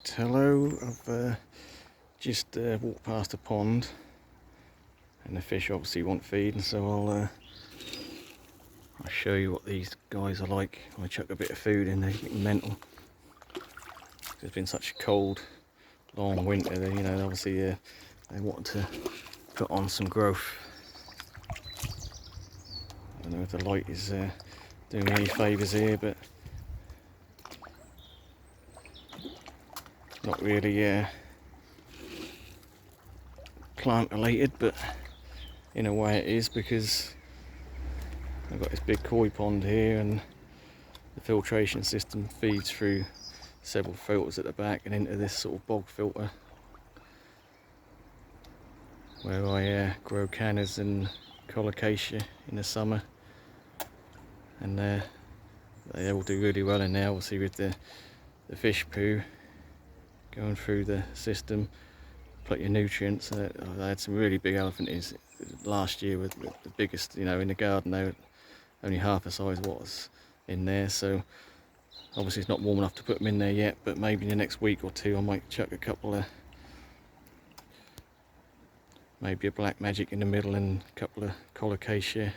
Right, hello. I've just walked past a pond, and the fish obviously want feeding, so I'll show you what these guys are like. I chuck a bit of food in, they're getting mental. It's been such a cold, long winter. You know, obviously they want to put on some growth. I don't know if the light is doing me any favours here, but not really plant related, but in a way it is, because I've got this big koi pond here, and the filtration system feeds through several filters at the back and into this sort of bog filter where I grow cannas and colocasia in the summer, and they all do really well in there, obviously with the fish poo going through the system, plus your nutrients. I had some really big elephanties last year, with the biggest, you know, in the garden. They were only half the size what was in there, so obviously it's not warm enough to put them in there yet, but maybe in the next week or two I might chuck a couple of, maybe a black magic in the middle and a couple of colocasia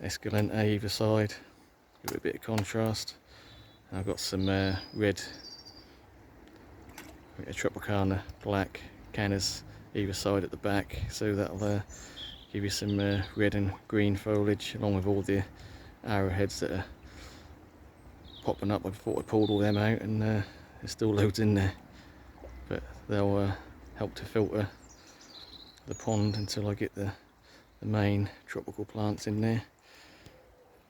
esculenta either side, give it a bit of contrast. And I've got some red Tropicana black cannas either side at the back, so that'll give you some red and green foliage, along with all the arrowheads that are popping up. I thought I pulled all them out, and there's still loads in there, but they'll help to filter the pond until I get the main tropical plants in there.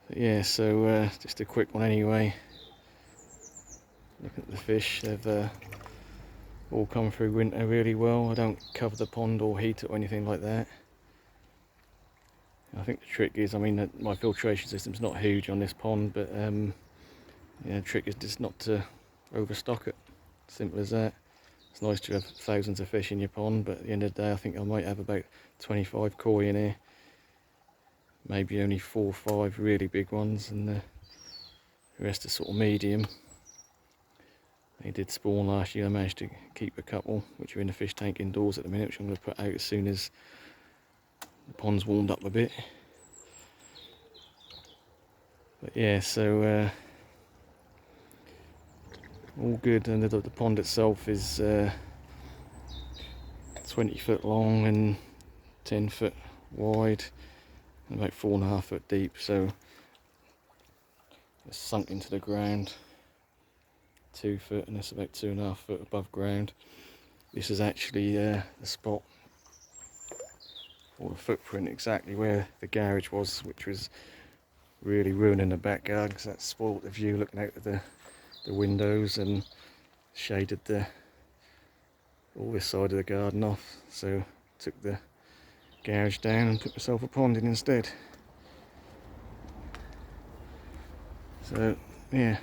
But yeah, so just a quick one anyway. Look at the fish, they've all come through winter really well. I don't cover the pond or heat it or anything like that. I think the trick is, I mean, my filtration system's not huge on this pond, but yeah, the trick is just not to overstock it. Simple as that. It's nice to have thousands of fish in your pond, but at the end of the day I think I might have about 25 koi in here. Maybe only 4 or 5 really big ones, and the rest are sort of medium. They did spawn last year. I managed to keep a couple, which are in the fish tank indoors at the minute, which I'm going to put out as soon as the pond's warmed up a bit. But yeah, so all good. And the pond itself is 20 foot long and 10 foot wide and about 4.5 foot deep, so it's sunk into the ground 2 foot, and it's about 2.5 foot above ground. This is actually the spot, or the footprint, exactly where the garage was, which was really ruining the back garden, because that spoilt the view looking out of the windows and shaded all this side of the garden off. So took the garage down and put myself a pond in instead. So yeah,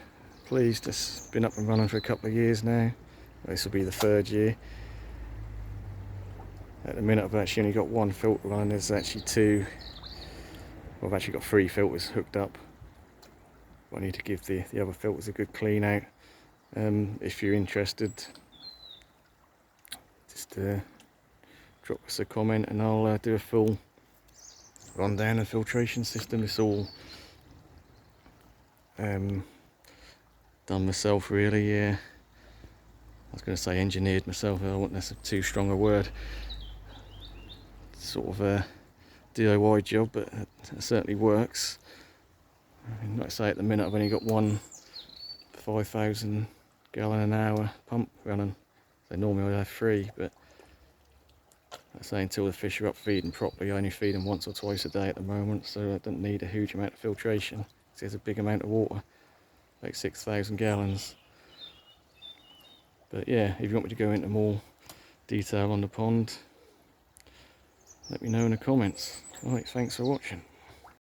pleased. It's been up and running for a couple of years now. This will be the 3rd year. At the minute I've actually only got 1 filter on. There's actually 2. Well, I've actually got 3 filters hooked up. I need to give the other filters a good clean out. If you're interested, just drop us a comment and I'll do a full rundown of the filtration system. It's all done myself, really. Yeah, I was going to say engineered myself. I want that's too strong a word. Sort of a DIY job, but it certainly works. I mean, like I say, at the minute I've only got 1 5,000 gallon an hour pump running. So normally I have 3, but like I say, until the fish are up feeding properly, I only feed them once or twice a day at the moment, so I don't need a huge amount of filtration. There's a big amount of water, like 6,000 gallons. But yeah, if you want me to go into more detail on the pond, let me know in the comments. Right, thanks for watching.